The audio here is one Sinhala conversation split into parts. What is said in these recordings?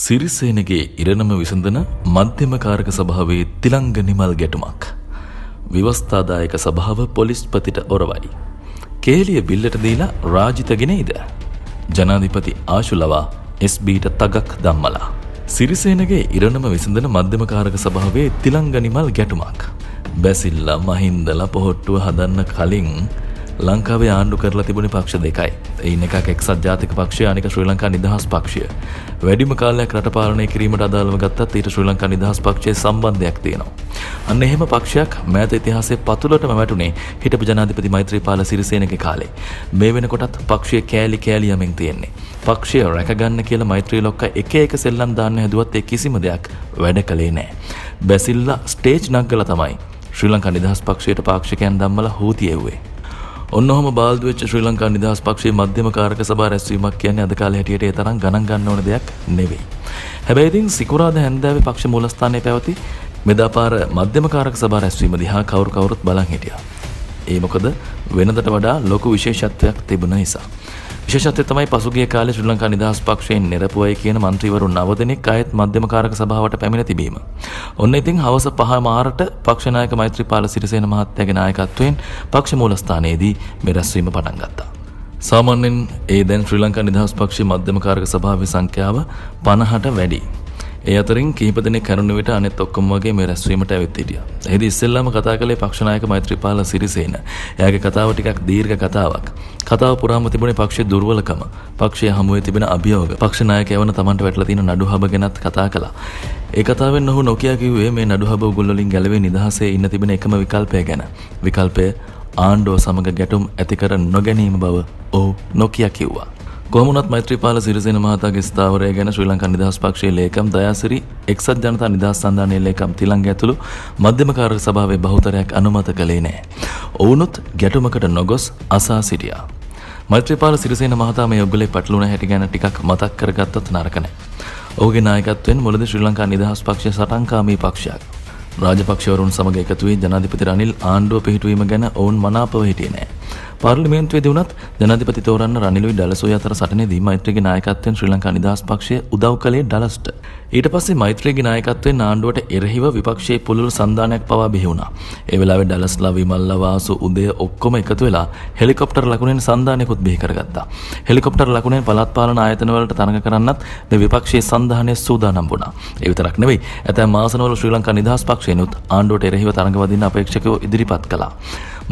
සිරිසේනගේ ඉරණම විසඳන මධ්‍යම කාරක සභාවේ තිලංග නිමල් ගැටුමක්. ව්‍යවස්ථාදායක සභාව පොලිස්පතිට ඔරවයි. කේලිය බිල්ලට දීලා රාජිතගෙනයිද? ජනාධිපති ආශුලවා SBට තගක් දම්මලා. සිරිසේනගේ ඉරණම විසඳන මධ්‍යම කාරක සභාවේ තිලංග නිමල් ගැටුමක්. බැසිල්ලා මහින්දලා පොහොට්ටුව හදන්න කලින් ලංකාවේ ආණ්ඩු කරලා තිබුණේ පක්ෂ දෙකයි. එයින් එකක් එක්සත් ජාතික පක්ෂය, අනික ශ්‍රී ලංකා නිදහස් පක්ෂය. වැඩිම කාලයක් රට පාලනය කිරීමට අදාළව ගත්තත් ඊට ශ්‍රී ලංකා නිදහස් පක්ෂයේ සම්බන්ධයක් තියෙනවා. අන්න එහෙම පක්ෂයක් මෑත ඉතිහාසයේ පතුලටම වැටුනේ හිටපු ජනාධිපති මෛත්‍රීපාල සිරිසේනගේ කාලේ. මේ වෙනකොටත් පක්ෂයේ කෑලි කෑලි යමින් තියෙන්නේ. පක්ෂය රැකගන්න කියලා මෛත්‍රී ලොක්ක එක සෙල්ලම් දාන්න හැදුවත් ඒ කිසිම දෙයක් වැඩ කළේ නැහැ. බැසිල්ලා ස්ටේජ් නග්ගලා තමයි ශ්‍රී ලංකා නිදහස් පක්ෂයට පාක්ෂිකයන් ධම්මලා හූතියෙව්වේ. ඔන්නෝම බාල්දු වෙච්ච ශ්‍රී ලංකා නිදහස් පක්ෂයේ මධ්‍යම කාරක සභා රැස්වීමක් කියන්නේ අද කාලේ හැටියට ඒ තරම් ගණන් ගන්න ඕන දෙයක් නෙවෙයි. හැබැයි ඉතින් සිකුරාදා හැන්දෑවේ පක්ෂ මූලස්ථානයේ පැවති මෙදාපාර මධ්‍යම කාරක සභා රැස්වීම දිහා කවුරුත් බලන් හිටියා. ඒ මොකද වෙනදට වඩා ලොකු විශේෂත්වයක් තිබුණ නිසා. විශේෂත්වය තමයි පසුගිය කාලේ ශ්‍රී ලංකා නිදහස් පක්ෂයෙන් නිරපුවයි කියන മന്ത്രിවරු 9 දෙනෙක් ආයත් මධ්‍යම කාරක සභාවට පැමිණ තිබීම. ඔන්න ඉතින් හවස 5 මාරට පක්ෂ නායක මෛත්‍රීපාල සිරිසේන මහත්තයාගේ නායකත්වයෙන් පක්ෂ මූලස්ථානයේදී මේ රැස්වීම පටන් ගත්තා. සාමාන්‍යයෙන් ඒ දැන් ශ්‍රී ලංකා නිදහස් පක්ෂයේ මධ්‍යම කාරක සභාවේ සංඛ්‍යාව 50ට වැඩි. ඒ අතරින් කීප දෙනෙක් කරුණ විට අනෙත් ඔක්කොම වගේ මේ රැස්වීමට ඇවිත් හිටියා. එහිදී ඉස්සෙල්ලාම කතා කළේ පක්ෂ නායක මෛත්‍රීපාල සිරිසේන. එයාගේ කතාව ටිකක් දීර්ඝ කතාවක්. කතාව පුරාම තිබුණේ පක්ෂයේ දුර්වලකම, පක්ෂයේ හමුවේ තිබෙන අභියෝග, පක්ෂ නායකයවන තමන්ට වැටලා තියෙන නඩුහබ ගැනත් කතා කළා. ඒ කතාවෙන් ඔහු නොකිය කිව්වේ මේ නඩුහබ උගුල් වලින් ගැලවී නිදහසේ ඉන්න තිබෙන එකම විකල්පය ගැන. විකල්පය ආණ්ඩුව සමග ගැටුම් ඇති කර නොගැනීම බව ඔහු නොකිය කිව්වා. කොහොමුණත් මෛත්‍රීපාල සිරිසේන මහතාගේ ස්ථාවරය ගැන ශ්‍රී ලංකා නිදහස් පක්ෂයේ ලේකම් දයාසිරි, එක්සත් ජනතා නිදහස් සන්ධානයේ ලේකම් තිලංග ඇතුළු මධ්‍යම කාරක සභාවේ බහුතරයක් අනුමත කළේ නැහැ. ඔවුනුත් ගැටුමකට නොගොස් අසා සිටියා. මෛත්‍රීපාල සිරිසේන මහතා මේ ඔග්ගලේ පැටලුණ හැටි ගැන ටිකක් මතක් කරගත්තොත් නරක නැහැ. ඔහුගේ නායකත්වයෙන් මුලදී ශ්‍රී ලංකා නිදහස් පක්ෂය සටන්කාමී පක්ෂයක්. රාජපක්ෂවරුන් සමග එකතු වී ජනාධිපති රනිල් ආණ්ඩුව පිහිටුවීම ගැන ඔවුන් මනාපව හිටියේ නැහැ. පාර්ලිමේන්තුවේදී වුණත් ජනාධිපති තෝරන්න රනිලුයි ඩලසෝයි අතර සටනේදී මෛත්‍රීගේ නායකත්වයෙන් ශ්‍රී ලංකා නිදහස් පක්ෂය උදව් කළේ ඩලස්ට. ඊට පස්සේ මෛත්‍රීගේ නායකත්වයෙන් ආණ්ඩුවට එරෙහිව විපක්ෂයේ පුළුල් සන්ධානයක් පවා බිහි වුණා. ඒ වෙලාවේ ඩලස්ලා, විමල්ලා, වාසු, උදය ඔක්කොම එකතු වෙලා හෙලිකොප්ටර් ලකුණෙන් සන්ධානයකුත් බිහි කරගත්තා. හෙලිකොප්ටර් ලකුණෙන් පළාත් පාලන ආයතන වලට තරඟ කරන්නත් මේ විපක්ෂයේ සන්ධානය සූදානම් වුණා. ඒ විතරක් නෙවෙයි, ඇතැම් මාසනවල ශ්‍රී ලංකා නිදහස් පක්ෂයනොත් ආණ්ඩුවට එරෙහිව තරඟ වදින්න අපේක්ෂකයෝ ඉදිරිපත් කළා.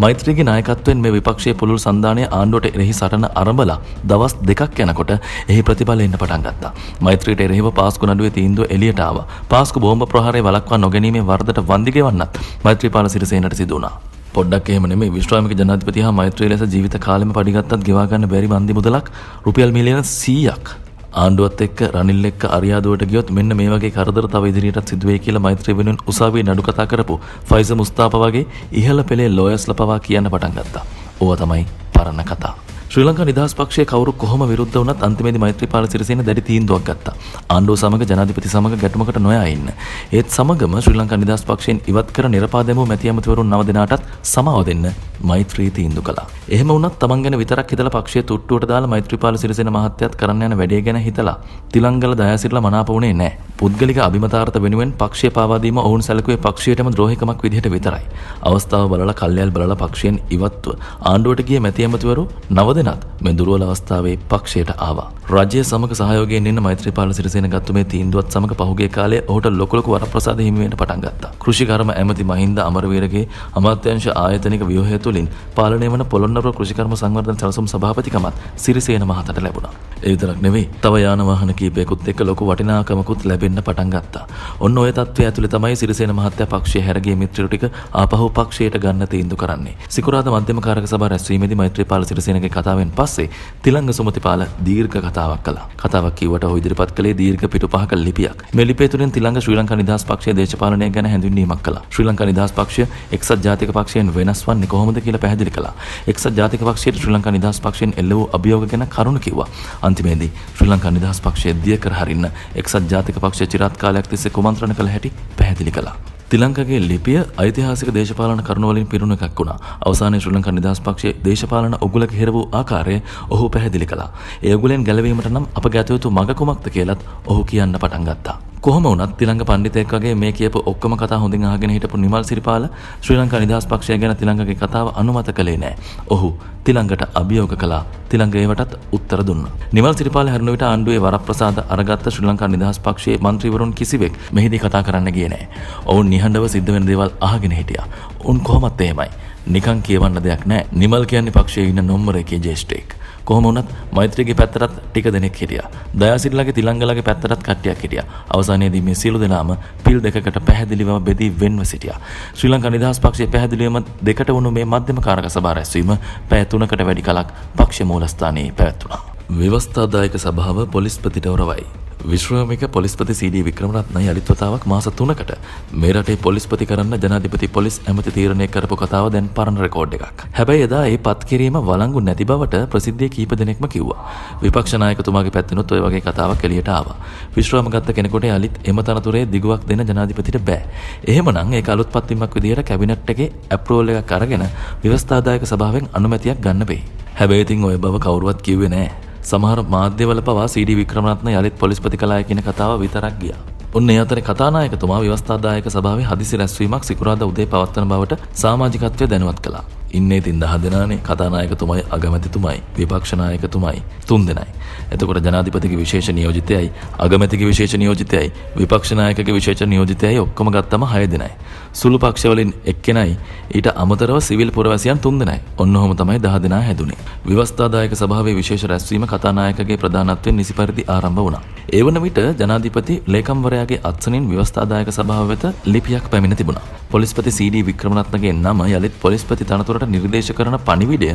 මෛත්‍රීගේ නායකත්වයෙන් මේ විපක්ෂයේ පුළුල් සන්ධානය ආණ්ඩුවට එරෙහි සටන ආරම්භලා දවස් 2ක් යනකොට එහි ප්‍රතිඵල එන්න පටන් ගත්තා. මෛත්‍රීට එරෙහිව පාස්කු නඩුවේ තීන්දුව එළියට ආවා. පාස්කු බෝම්බ ප්‍රහාරය වළක්වා නොගැනීමේ වරදට වන්දි ගෙවන්නත් මෛත්‍රීපාල සිරිසේනට සිදු වුණා. පොඩ්ඩක් එහෙම නෙමෙයි, විශ්‍රාමික ජනාධිපති හා මෛත්‍රී ලෙස ජීවිත කාලෙම පඩිගත්තත් ගෙවා ගන්න බැරි වන්දි මුදලක් රුපියල් මිලියන 100ක් ආණ්ඩුවත් එක්ක රනිල් එක්ක අරියාදුවට ගියොත් මෙන්න මේ වගේ කරදර තව ඉදිරියටත් සිදු වෙයි කියලා මෛත්‍රී වෙනුවෙන් උසාවියේ නඩු කතා කරපු ෆයිස මුස්තාපා වගේ ඉහළ පෙළේ ලෝයර්ස්ලා පවා කියන්න පටන් ගත්තා. ඕවා තමයි පරණ කතා. ශ්‍රී ලංකා නිදහස් පක්ෂයේ කවුරු කොහොම විරුද්ධ වුණත් අන්තිමේදී මෛත්‍රීපාල සිරිසේන දැඩි තීන්දුවක් ගත්තා. ආණ්ඩුව සමග ජනාධිපති සමග ගැටුමකට නොයා ඉන්න. ඒත් සමගම ශ්‍රී ලංකා නිදහස් පක්ෂයෙන් ඉවත් කර නිරපා දැමූ මැති ඇමතිවරුන් 9 දෙනාටත් සමාව දෙන්න මෛත්‍රී තීන්දුව කළා. එහෙම වුණත් තමන් ගැන විතරක් හිතලා පක්ෂයේ තුට්ටුවට දාලා මෛත්‍රීපාල සිරිසේන මහත්තයාත් කරන්න යන වැඩේ ගැන හිතලා තිලංගල දයාසිරිලා මනාප වුණේ නැහැ. පුද්ගලික අභිමතාර්ථ වෙනුවෙන් පක්ෂය පාවා දීම ඔවුන් සැලකුවේ පක්ෂයටම ද්‍රෝහිකමක් විදිහට විතරයි. අවස්ථාව බලලා කල්යල් බලලා පක්ෂයෙන් ඉවත්ව ආණ්ඩුවට ගිය මැති ඇමතිවරු 9 දෙනාත් මේ දුර්වල අවස්ථාවේ පක්ෂයට ආවා. රාජ්‍ය සමග සහයෝගයෙන් ඉන්න මෛත්‍රීපාල සිරිසේන ගත්ත මේ තීන්දුවත් සමග පහුගිය කාලේ ඔහුට ලොකු වරප්‍රසාද හිමි වෙන්න පටන් ගත්තා. කෘෂිකර්ම ඇමති මහින්ද අමරවීරගේ අමාත්‍යාංශ ආයතනික ව්‍යුහය තුලින් පාලනය වන පොළොන්නරුව කෘෂිකර්ම සංවර්ධන සැලසුම් සභාපතිකමත් සිරිසේන මහතාට ලැබුණා. ඒ විතරක් නෙවෙයි, තව යාන වාහන කීපයකුත් එක්ක ලොකු වටිනාකමකුත් ලැබෙන්න පටන් ගත්තා. ඔන්න ඔය තත්ත්වය ඇතුලේ තමයි සිරිසේන මහත්තයා පක්ෂයේ හැරගිය මිත්‍රයෝ ටික ආපහු පක්ෂයට ගන්න තීන්දුව කරන්නේ. සිකුරාදා මධ්‍යම කාරක සභාව රැස්වීමේදී මෛත්‍රීපාල සිරිසේනගේ කතාවෙන් පස්සේ තිලංග සුමතිපාල දීර්ඝ කතාවක් කළා. කතාවක් කිව්වට ඔහු ඉදිරිපත් කළේ දීර්ඝ පිටු 5ක ලිපියක්. මේ ලිපිය තුලින් තිලංග ශ්‍රී ලංකා නිදහස් පක්ෂයේ දේශපාලනය ගැන හැඳින්වීමක් කළා. ශ්‍රී ලංකා නිදහස් පක්ෂය එක්සත් ජාතික පක්ෂයෙන් වෙනස් වන්නේ කොහොමද කියලා පැහැදිලි කළා. එක්සත් ජාතික පක්ෂයට ශ්‍රී ලංකා නිදහස් පක්ෂයෙන් එල්ල වූ අභියෝග ගැන කරුණු කිව්වා. අන්තිමේදී ශ්‍රී ලංකා නිදහස් පක්ෂය දිය කර හරින්න එක්සත් ජාතික පක්ෂය චිරාත් කාලයක් තිස්සේ කුමන්ත්‍රණ කළ හැටි පැහැදිලි කළා. තිලංකගේ ලිපිය ඓතිහාසික දේශපාලන කරුණු වලින් පිරුණු එකක් වුණා. අවසානයේ ශ්‍රී ලංකා නිදහස් පක්ෂයේ දේශපාලන උගුලක හිර වූ ආකාරය ඔහු පැහැදිලි කළා. ඒ උගුලෙන් ගැලවීමට නම් අප ගත යුතු මඟ කුමක්ද කියලත් ඔහු කියන්න පටන් ගත්තා. කොහොම වුණත් තිලංග පඬිතෙක් වගේ මේ කියපු ඔක්කොම කතා හොඳින් අහගෙන හිටපු නිමල් සිරිපාල ශ්‍රී ලංකා නිදහස් පක්ෂය ගැන තිලංගගේ කතාව අනුමත කළේ නැහැ. ඔහු තිලංගට අභියෝග කළා. තිලංග ඒවටත් උත්තර දුන්නා. නිමල් සිරිපාල හැරුණු විට ආණ්ඩුවේ වරප්‍රසාද අරගත්ත ශ්‍රී ලංකා නිදහස් පක්ෂයේ മന്ത്രിවරුන් කිසිවෙක් මෙහිදී කතා කරන්න ගියේ නැහැ. ඔවුන් නිහඬව සිද්ධ වෙන දේවල් අහගෙන හිටියා. උන් කොහොමත් එහෙමයි. නිකන් කියවන්න දෙයක් නැහැ. නිමල් කියන්නේ පක්ෂයේ ඉන්න නම්බර 1 ජේෂ්ඨෙක්. කොහොම වුණත් මෛත්‍රීගේ පැත්තටත් ටික දෙනෙක් හිටියා. දයාසිරිලගේ තිලංගලගේ පැත්තටත් කට්ටියක් හිටියා. අවසානයේදී මේ සියලු දෙනාම පිල් දෙකකට පැහැදිලිවම බෙදී වෙන්ව සිටියා. ශ්‍රී ලංකා නිදහස් පක්ෂයේ පැහැදිලිවම දෙකට වුණු මේ මධ්‍යම කාරක සභා රැස්වීම පැය 3කට වැඩි කලක් පක්ෂ මූලස්ථානයේ පැවැත්වුණා. ව්‍යවස්ථාදායක සභාව පොලිස්පතිට ඔරවයි. විශ්‍රාමික පොලිස්පති සීඩී වික්‍රමරත්න යලිත් වතාවක් මාස 3කට මේ රටේ පොලිස්පති කරන්න ජනාධිපති පොලිස් ඇමති තීරණය කරපු කතාව දැන් පරණ රෙකෝඩ් එකක්. හැබැයි එදා ඒ පත් කිරීම වළංගු නැති බවට ප්‍රසිද්ධියේ කීප දෙනෙක්ම කිව්වා. විපක්ෂ නායකතුමාගේ පැත්තෙනුත් ඔය වගේ කතාවක් එළියට ආවා. විශ්‍රාම ගත්ත කෙනෙකුට යලිත් එම තනතුරේ දිගුවක් දෙන්න ජනාධිපතිට බෑ. එහෙමනම් ඒක අලුත් පත්වීමක් විදියට කැබිනට් එකේ ඇප්‍රූවල් එකක් අරගෙන ව්‍යවස්ථාදායක සභාවෙන් අනුමැතියක් ගන්න වෙයි. හැබැයි ඉතින් ඔය බව කවුරුවත් කිව්වේ නෑ. සමහර මාධ්‍යවල පවා සීඩී වික්‍රමරත්න යලිත් පොලිස්පති කළාය කියන කතාව විතරක් ගියා. ඔන්න ඒ අතරේ කතානායකතුමා ව්‍යවස්ථාදායක සභාවේ හදිසි රැස්වීමක් සිකුරාදා උදේ පවත්වන බවට සමාජිකත්වය දැනුවත් කළා. ඉන්නේ ඉතින් 10 දෙනානේ කතානායකතුමයි අගමැතිතුමයි විපක්ෂ නායකතුමයි 3 දෙනයි. එතකොට ජනාධිපතිගේ විශේෂ නියෝජිතයයි අගමැතිගේ විශේෂ නියෝජිතයයි විපක්ෂ නායකගේ විශේෂ නියෝජිතයයි ඔක්කොම ගත්තම 6 දෙනයි. සුළු පක්ෂ වලින් එක්කෙනයි ඊට අමතරව සිවිල් පුරවැසියන් 3 දෙනයි. ඔන්න ඔහොම තමයි 10 දෙනා හැදුනේ. ව්‍යවස්ථාදායක සභාවේ විශේෂ රැස්වීම කතානායකගේ ප්‍රධානත්වයෙන් නිසි පරිදි ආරම්භ වුණා. ඒ වන විට ජනාධිපති ලේකම්වරයාගේ අත්සනින් ව්‍යවස්ථාදායක සභාව වෙත ලිපියක් පැමිණ තිබුණා. පොලිස්පති සීඩී වික්‍රමරත්නගේ නම යලිත් පොලිස්පති තනතුරට නිර්දේශ කරන පණිවිඩය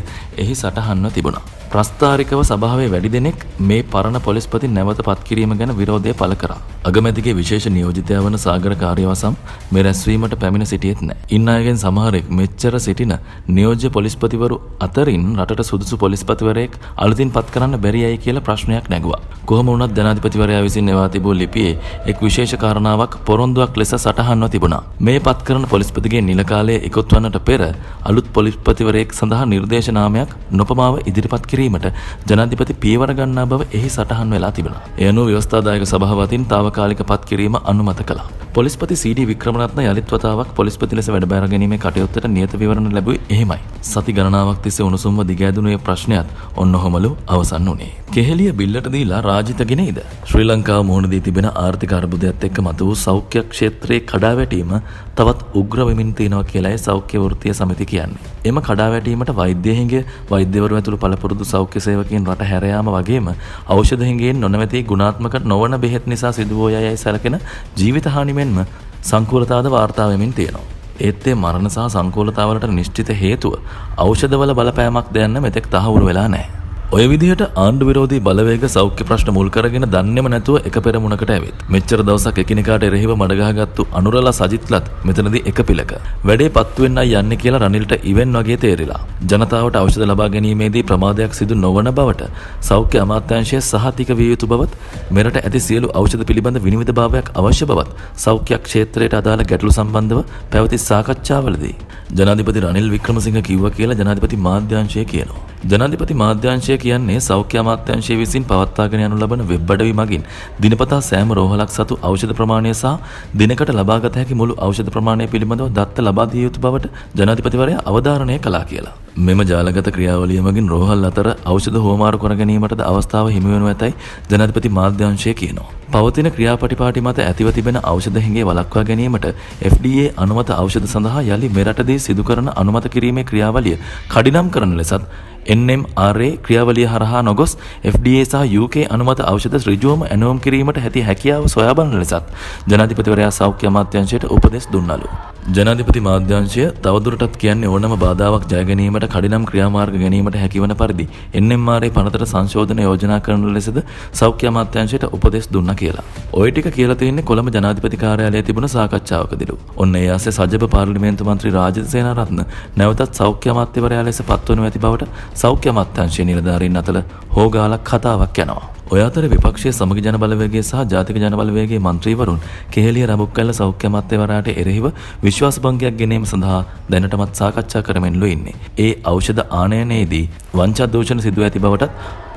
එහි සටහන්ව තිබුණා. ප්‍රස්තාරිකව සභාවේ වැඩි දෙනෙක් මේ පරණ පොලිස්පති නැවත පත් කිරීම ගැන විරෝධය පළ කරා. අගමැතිගේ විශේෂ නියෝජිතයා වන සාගර කාර්යවසම් මේ රැස්වීමට පැමිණ සිටියෙත් නැහැ. ඉන්න අයගෙන් සමහරෙක් මෙච්චර සිටින නියෝජ්‍ය පොලිස්පතිවරු අතරින් රටට සුදුසු පොලිස්පතිවරයෙක් අලුතින් පත් කරන්න බැරියයි කියලා ප්‍රශ්නයක් නැගුවා. කොහොම වුණත් ජනාධිපතිවරයා විසින් එවා තිබූ ලිපියේ එක් විශේෂ කාරණාවක් පොරොන්දුවක් ලෙස සටහන්ව තිබුණා. මේ පත් කරන පොලිස්පතිගේ නිල කාලයේ ඉක්ොත් වන්නට පෙර අලුත් පොලිස්පතිවරයෙක් සඳහා නිර්දේශ නාමයක් නොපමාව ඉදිරිපත් කිරීමට ජනාධිපති පියවර ගන්නා බව එහි සටහන් වෙලා තිබුණා. ඒ අනුව ව්‍යවස්ථාදායක සභාව අතින් తాවකාලික පත් කිරීම අනුමත කළා. පොලිස්පති සීඩී වික්‍රමරත්න යලිත් වතාවක් පොලිස්පති ලෙස වැඩ බැර ගැනීමේ කටයුත්තට නියත විවරණ ලැබුවේ එහෙමයි. සති ගණනාවක් තිස්සේ උණුසුම්ව දිගෑදුණු මේ ප්‍රශ්නයත් ඔන්නෝමලු අවසන් වුණේ. කෙහෙලිය බිල්ලට දීලා රාජිත ගෙනෙයිද? ශ්‍රී ලංකාව මුහුණ දී තිබෙන ආර්ථික අර්බුදයත් එක්ක මතුවූ සෞඛ්‍ය ක්ෂේත්‍රයේ කඩාවැටීම තවත් උග්‍ර වෙමින් තියෙනවා කියලායි සෞඛ්‍ය වෘත්තීය සමිති කියන්නේ. එම කඩාවැටීමට වෛද්‍ය හිඟය, වෛද්‍යවරු ඇතුළු පළපුරුදු සෞඛ්‍ය සේවකයන් රට හැර යාම වගේම ಔಷಧ හිඟයෙන් නොනැවතී ගුණාත්මක නොවන බෙහෙත් නිසා සිදුවෝ යයි සැලකෙන ජීවිත හානි මෙන්ම සංකූලතාවද වාර්තා වෙමින් තියෙනවා. ඒත් ඒ මරණ සහ සංකූලතාවලට නිශ්චිත හේතුව ඖෂධවල බලපෑමක් දැනන්න මෙතෙක් තහවුරු වෙලා නැහැ. ඔය විදිහට ආණ්ඩු විරෝධී බලවේග සෞඛ්‍ය ප්‍රශ්න මුල් කරගෙන දන්නේම නැතුව එක පෙරමුණකට ඇවිත් මෙච්චර දවසක් එකිනෙකාට එරෙහිව මඩගහගත්තු අනුරලා සජිත්ලත් මෙතනදී එක පිළක වැඩේ පත්තු වෙන්නයි යන්නේ කියලා රනිල්ට ඉවෙන් වගේ තේරිලා ජනතාවට ඖෂධ ලබා ගැනීමේදී ප්‍රමාදයක් සිදු නොවන බවට සෞඛ්‍ය අමාත්‍යාංශය සහතික විය යුතු බවත් මෙරට ඇති සියලු ඖෂධ පිළිබඳ විනිවිද භාවයක් අවශ්‍ය බවත් සෞඛ්‍ය ක්ෂේත්‍රයට අදාළ ගැටලු සම්බන්ධව පැවති සාකච්ඡාවලදී ජනාධිපති රනිල් වික්‍රමසිංහ කිව්වා කියලා ජනාධිපති මාධ්‍යාංශය කියනවා. ජනාධිපති මාධ්‍යාංශය කියන්නේ සෞඛ්‍ය අමාත්‍යාංශය විසින් පවත්වාගෙන යනු ලබන වෙබ් අඩවි මගින් දිනපතා සෑම රෝහලක් සතු ඖෂධ ප්‍රමාණය සහ දිනකට ලබාගත හැකි මුළු ඖෂධ ප්‍රමාණය පිළිබඳව දත්ත ලබා දිය යුතු බවට ජනාධිපතිවරයා අවධාරණය කළා කියලා. මෙම ජාලගත ක්‍රියාවලිය මගින් රෝහල් අතර ඖෂධ හුවමාරු කර ගැනීමටද අවස්ථාව හිමි වනු ඇතයි ජනාධිපති මාධ්‍යාංශය කියනවා. පවතින ක්‍රියාපටිපාටි මත ඇතිව තිබෙන ඖෂධ හිඟේ වළක්වා ගැනීමට FDA අනුමත ඖෂධ සඳහා යලි මෙරටදී සිදු කරන අනුමත කිරීමේ ක්‍රියාවලිය කඩිනම් කරන ලෙසත් NMRA ක්‍රියාවලිය හරහා නොගොස් FDA සහ UK අනුමත ඖෂධ ඍජුවම ඇනෝම් කිරීමට ඇති හැකියාව සොයා බලන ලෙසත් ජනාධිපතිවරයා සෞඛ්‍ය අමාත්‍යාංශයට උපදෙස් දුන්නලු. ජනාධිපති මාධ්‍යාංශය තවදුරටත් කියන්නේ ඕනම බාධාවක් ජය ගැනීමට කඩිනම් ක්‍රියාමාර්ග ගැනීමට හැකිවන පරිදි NMRA පනතට සංශෝධන යෝජනා කරන ලෙසද සෞඛ්‍ය අමාත්‍යාංශයට උපදෙස් දුන්නා කියලා. ওই ටික කියලා තියෙන්නේ කොළඹ ජනාධිපති කාර්යාලයේ තිබුණ සාකච්ඡාවකදීලු. ඔන්න ඒ ආසේ සජ්ජබ පාර්ලිමේන්තු මන්ත්‍රී රාජිත සේනාරත්න නැවතත් සෞඛ්‍ය අමාත්‍යවරයා ලෙස පත්වනු ඇති බවට සෞඛ්‍ය අමාත්‍යාංශයේ නිලධාරීන් අතර හෝගාලක් කතාවක් යනවා. ඔය අතර විපක්ෂයේ සමගි ජන බලවේගයේ සහ ජාතික ජන බලවේගයේ මන්ත්‍රීවරුන් කෙහෙලිය රඹුක්කැල්ල සෞඛ්‍ය අමාත්‍යවරයාට එරෙහිව විශ්වාස භංගයක් ගෙනීම සඳහා දැනටමත් සාකච්ඡා කරමින් ඉන්නේ. ඒ ඖෂධ ආනයනයේදී වංචා දූෂණ සිදු ඇති බවටත්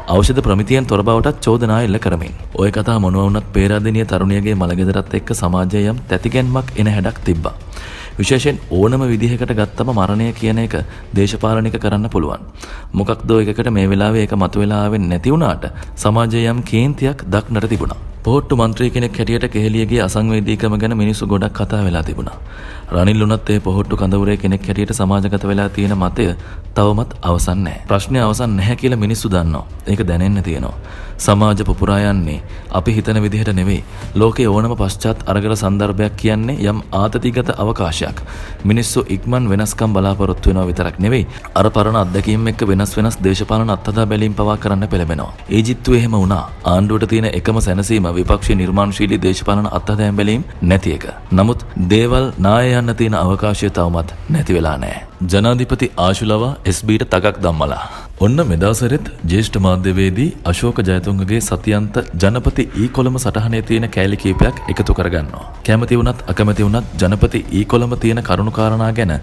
ඖෂධ ප්‍රමිතියෙන් තොර බවටත් චෝදනා එල්ල කරමින්. ඔය කතා මොනවා වුණත් පේරාදෙණිය තරුණියගේ මළගෙදරත් එක්ක සමාජයේ යම් තැතිගැන්මක් එන හැඩක් තිබ්බා. විශේෂයෙන් ඕනම විදිහකට ගත්තම මරණය කියන එක දේශපාලනික කරන්න පුළුවන්. මොකක්දෝ එකකට මේ වෙලාවේ ඒක මතුවලා ආවෙන්නේ නැති වුණාට සමාජයේ යම් කේන්තියක් දක්නට තිබුණා. පොහොට්ටු මන්ත්‍රී කෙනෙක් හැටියට කෙහෙලියගේ අසංවේදීකම ගැන මිනිස්සු ගොඩක් කතා වෙලා තිබුණා. රනිල් උනත් ඒ පොහොට්ටු කඳවුරේ කෙනෙක් හැටියට සමාජගත වෙලා තියෙන මතය තවමත් අවසන් නැහැ. ප්‍රශ්නේ අවසන් නැහැ කියලා මිනිස්සු දන්නවා. ඒක දැනෙන්න තියෙනවා. සමාජ පුපුරා යන්නේ අපි හිතන විදිහට නෙවෙයි. ලෝකේ ඕනම පශ්චාත් අරගල සන්දර්භයක් කියන්නේ යම් ආතතිගත අවකාශයක්. මිනිස්සු ඉක්මන් වෙනස්කම් බලාපොරොත්තු වෙනවා විතරක් නෙවෙයි. අර පරණ අත්දැකීම් එක්ක වෙනස් දේශපාලන අත්හදා බැලීම් පවා කරන්න පෙළඹෙනවා. ඊජිප්තුවේ එහෙම වුණා. ආණ්ඩුවට තියෙන එකම සැනසීම විපක්ෂී නිර්මාණශීලී දේශපාලන අත්හදා බැලීම් නැති එක. නමුත් දේවල් නාය යන්න තියෙන අවකාශය තවමත් නැති වෙලා නැහැ. ජනාධිපති ආශුලවා SBට තගක් දම්මලා. ඔන්න මෙදාසරෙත් ජ්‍යෙෂ්ඨ මාධ්‍යවේදී අශෝක ජයතුංගගේ සතියන්ත ජනපති කොළඹ සටහනේ තියෙන කෑලි කීපයක් එකතු කරගන්නවා. කැමති වුණත් අකමැති වුණත් ජනපති කොළඹ තියෙන කරුණු කාරණා ගැන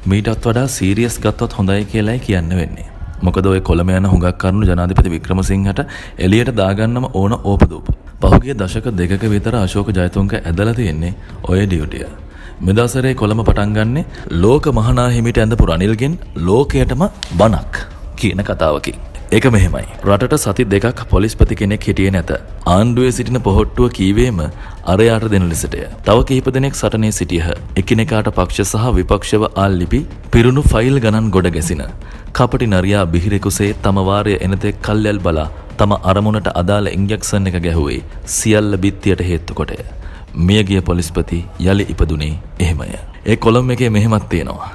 මීටත් වඩා සීරියස් ගත්තොත් හොඳයි කියලායි කියන්න වෙන්නේ. මොකද ඔය කොළඹ යන හුඟක් කරුණු ජනාධිපති වික්‍රමසිංහට එළියට දාගන්නම ඕන ඕපදූප. පහුගිය දශක දෙකක විතර අශෝක ජයතුංග ඇදලා තියෙන්නේ ඔය ඩියුටිය. මෙදාසරේ කොළඹ පටන් ගන්නේ ලෝක මහනා හිමිට ඇඳපු රනිල්ගෙන් ලෝකයටම බණක් කියන කතාවකින්. ඒක මෙහෙමයි. රටට සති දෙකක් පොලිස්පති කෙනෙක් හිටියේ නැත. ආණ්ඩුවේ සිටින පොහොට්ටුව කීවේම අරයාට දෙන ලෙසටය. තව කිහිප දෙනෙක් සටනේ සිටියහ. එකිනෙකාට පක්ෂ සහ විපක්ෂව ආල්ලිපි පිරුණු ෆයිල් ගණන් ගොඩ ගැසින. කපටි නරියා බිහිරෙකුසේ තම වාරය එනතෙක් කල්යල් බලා තම අරමුණට අදාළ ඉන්ජෙක්ෂන් එක ගැහුවේ සියල්ල බිත්තියට හේතු කොටය. මියගිය පොලිස්පති යලි ඉපදුනේ එහෙමය. ඒ කොළඹ එකේ මෙහෙමත් තියෙනවා.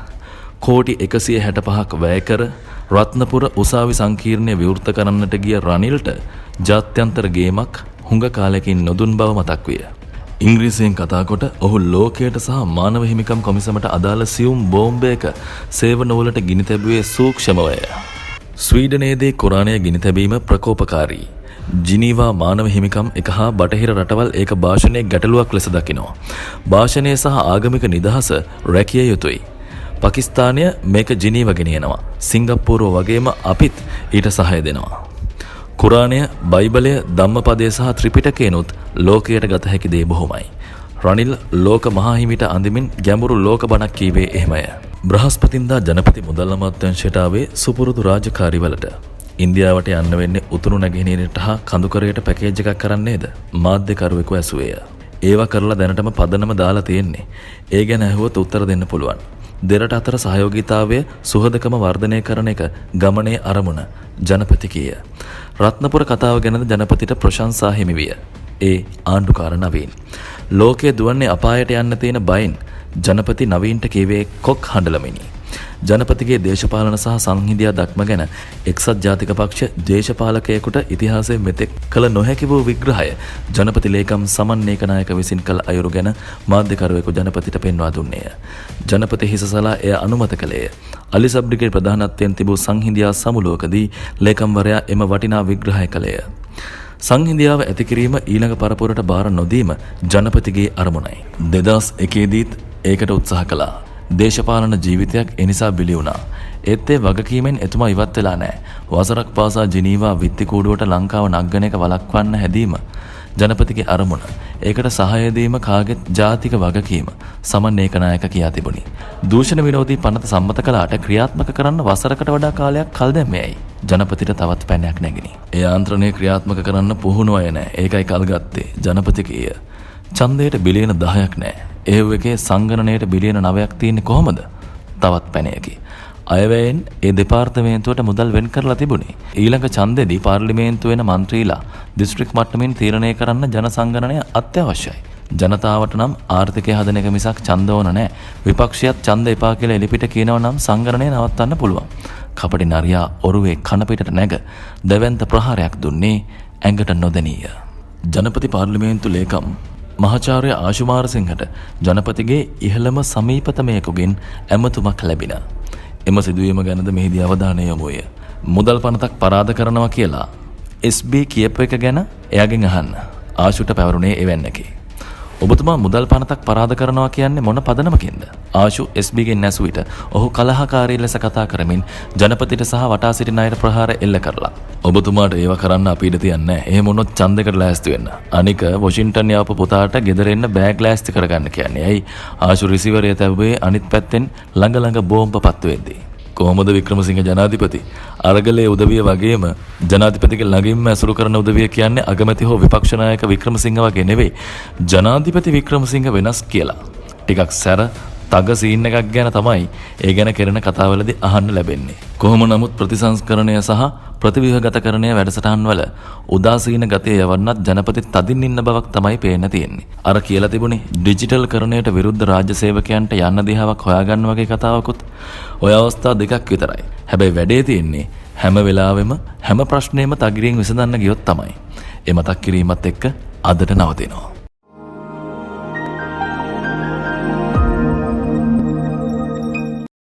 කෝටි 165ක් වැය කර රත්නපුර උසාවි සංකීර්ණය විවෘත කරන්නට ගිය රනිල්ට ජාත්‍යන්තර ගේමක් හුඟ කාලෙකින් නොදුන් බව මතක් විය. ඉංග්‍රීසියෙන් කතා කොට ඔහු ලෝකයට සහ මානව හිමිකම් කොමිසමට අදාළ සියුම් බෝම්බයක සේවනවලට ගිනි තැබුවේ සූක්ෂමවය. ස්වීඩනයේදී කුරාණය ගිනි තැබීම ප්‍රකෝපකාරී. ජිනීවා මානව හිමිකම් එක හා බටහිර රටවල් ඒක භාෂණයේ ගැටලුවක් ලෙස දකිනවා. භාෂණය සහ ආගමික නිදහස රැකිය යුතුයි. පාකිස්තානය මේක ජිනීව ගෙනියනවා. සිංගප්පූරුව වගේම අපිත් ඊට සහාය දෙනවා. කුරාණය, බයිබලය, ධම්මපදය සහ ත්‍රිපිටකයනොත් ලෝකයට ගත හැකි දේ බොහොමයි. රනිල් ලෝක මහා හිමිට අඳිමින් ගැඹුරු ලෝක බණක් කීවේ එහෙමය. බ්‍රහස්පතින්දා ජනපති මුදල් අමාත්‍යාංශයට ආවේ සුපුරුදු රාජකාරිවලට. ඉන්දියාවට යන්න වෙන්නේ උතුරු නැගෙනහිරට හා කඳුකරයට පැකේජ් එකක් කරන්න නේද? මාධ්‍යකරුවෙකු ඇසුවේය. ඒවා කරලා දැනටම පදනම දාලා තියෙන්නේ. ඒ ගැන ඇහුවොත් උත්තර දෙන්න පුළුවන්. දෙරට අතර සහයෝගීතාවය සුහදකම වර්ධනය කරන එක ගමනේ අරමුණ ජනපති කීය. රත්නපුර කතාව ගැනද ජනපතිට ප්‍රශංසා හිමි විය. ඒ ආණ්ඩුකාර නවීන්. ලෝකයේ දුවන්නේ අපායට යන්න තියෙන බයින් ජනපති නවීන්ට කීවේ කොක් හඬලමිනි. ජනපතිගේ දේශපාලන සහ සංහිඳියා දක්ම ගැන එක්සත් ජාතික පක්ෂ දේශපාලකයෙකුට ඉතිහාසයේ මෙතෙක් කළ නොහැකි වූ විග්‍රහය ජනපති ලේකම් සමන්නේක නායක විසින් කළ අයුරු ගැන මාධ්‍යකරුවෙකු ජනපතිට පෙන්වා දුන්නේය. ජනපති හිසසලා එය අනුමත කළේය. අලි සබ්රිගේ ප්‍රධානත්වයෙන් තිබූ සංහිඳියා සමුළුවකදී ලේකම්වරයා එම වටිනා විග්‍රහය කළේය. සංහිඳියාව ඇති කිරීම ඊළඟ පරපුරට බාර නොදීම ජනපතිගේ අරමුණයි. 2001 දීත් ඒකට උත්සාහ කළා. දේශපාලන ජීවිතයක් එනිසා බිලි වුණා. ඒත් ඒ වගකීමෙන් එතුමා ඉවත් වෙලා නැහැ. වසරක් පාසා ජිනීවා විත්ති කූඩුවට ලංකාව නග්ගන එක වළක්වන්න හැදීම ජනපතිගේ අරමුණ. ඒකට සහාය දීම කාගෙත් ජාතික වගකීම සමන්නේක නායක කියා තිබුණි. දූෂණ විරෝධී පනත සම්මත කළාට ක්‍රියාත්මක කරන්න වසරකට වඩා කාලයක් කල් දැම්මේයි. ජනපතිට තවත් පැනයක් නැගිනි. ඒ ආන්ත්‍රණය ක්‍රියාත්මක කරන්න පුහුණු අය නැහැ. ඒකයි කල් ගත්තේ. ජනපති කීය. ඡන්දයට බිලියන 10ක් නැහැ. ඒව එකේ සංගණනයට බිලියන 9ක් තියෙන්නේ කොහමද? තවත් පැනයකි. අයවැයෙන් ඒ දෙපාර්තමේන්තුවට මුදල් වෙන් කරලා තිබුණේ. ඊළඟ ඡන්දෙදී පාර්ලිමේන්තු වෙන മന്ത്രിලා දිස්ත්‍රික් මට්ටමින් තීරණය කරන්න ජන සංගණනය අත්‍යවශ්‍යයි. ජනතාවට නම් ආර්ථිකය හදන එක මිසක් ඡන්ද ඕන නැහැ. විපක්ෂයත් ඡන්ද එපා කියලා එලිපිට කියනවා නම් සංගණනය නවත්තන්න පුළුවන්. කපටි නරියා ඔරුවේ කන පිටට නැග දෙවන්ත ප්‍රහාරයක් දුන්නේ ඇඟට නොදැනීය. ජනපති පාර්ලිමේන්තු ලේකම් මහාචාර්ය ආශුමාර සිංහට ජනපතිගේ ඉහළම සමීපතමයෙකුගෙන් ඇමතුමක් ලැබිනා. එම සිදුවීම ගැනද මෙහිදී අවධානය යොමු විය. මුදල් පනතක් පරාද කරනවා කියලා SB කියපු එක ගැන එයාගෙන් අහන්න. ආෂුට පැවරුනේ එවන්නකි. ඔබතුමා මුදල් පනතක් පරාද කරනවා කියන්නේ මොන පදනමකින්ද? ආෂු SBගෙන් ඇසු විට ඔහු කලහකාරී ලෙස කතා කරමින් ජනපතිට සහ වටා සිටින අයට ප්‍රහාර එල්ල කරලා. ඔබතුමාට ඒව කරන්න අපි ඉඩ තියන්නේ නැහැ. එහෙම වුණොත් ඡන්දයකට ලෑස්ති වෙන්න. අනික වොෂින්ටන් යාපු පුතාට ගෙදර එන්න බෑග් ලෑස්ති කරගන්න කියන්නේ. ඇයි? ආෂු රිසීවරය තැබුවේ අනිත් පැත්තෙන් ළඟ බෝම්බ පත්තු වෙද්දී. කොහොමද වික්‍රමසිංහ ජනාධිපති අරගලයේ උදවිය වගේම ජනාධිපතිගේ ළඟින්ම ඇසුරු කරන උදවිය කියන්නේ අගමැති හෝ විපක්ෂ නායක වික්‍රමසිංහ වගේ නෙවෙයි ජනාධිපති වික්‍රමසිංහ වෙනස් කියලා. ටිකක් සැර තග සීන් එකක් ගැන තමයි ඒ ගැන කරන කතාවලදී අහන්න ලැබෙන්නේ. කොහොම නමුත් ප්‍රතිසංස්කරණය සහ ප්‍රතිව්‍යුහගතකරණය වැඩසටහන් වල උදාසීන ගතිය යවන්නත් ජනපති තදින් ඉන්න බවක් තමයි පේන්න තියෙන්නේ. අර කියලා තිබුණේ ඩිජිටල් කරණයට විරුද්ධ රාජ්‍ය සේවකයන්ට යන්න දිහාවක් හොයාගන්න වගේ කතාවකුත්. ඔය අවස්ථා දෙකක් විතරයි. හැබැයි වැඩේ තියෙන්නේ හැම වෙලාවෙම හැම ප්‍රශ්නේම තගිරියෙන් විසඳන්න ගියොත් තමයි. ඒ මතක් කිරීමත් එක්ක අදට නවතිනවා.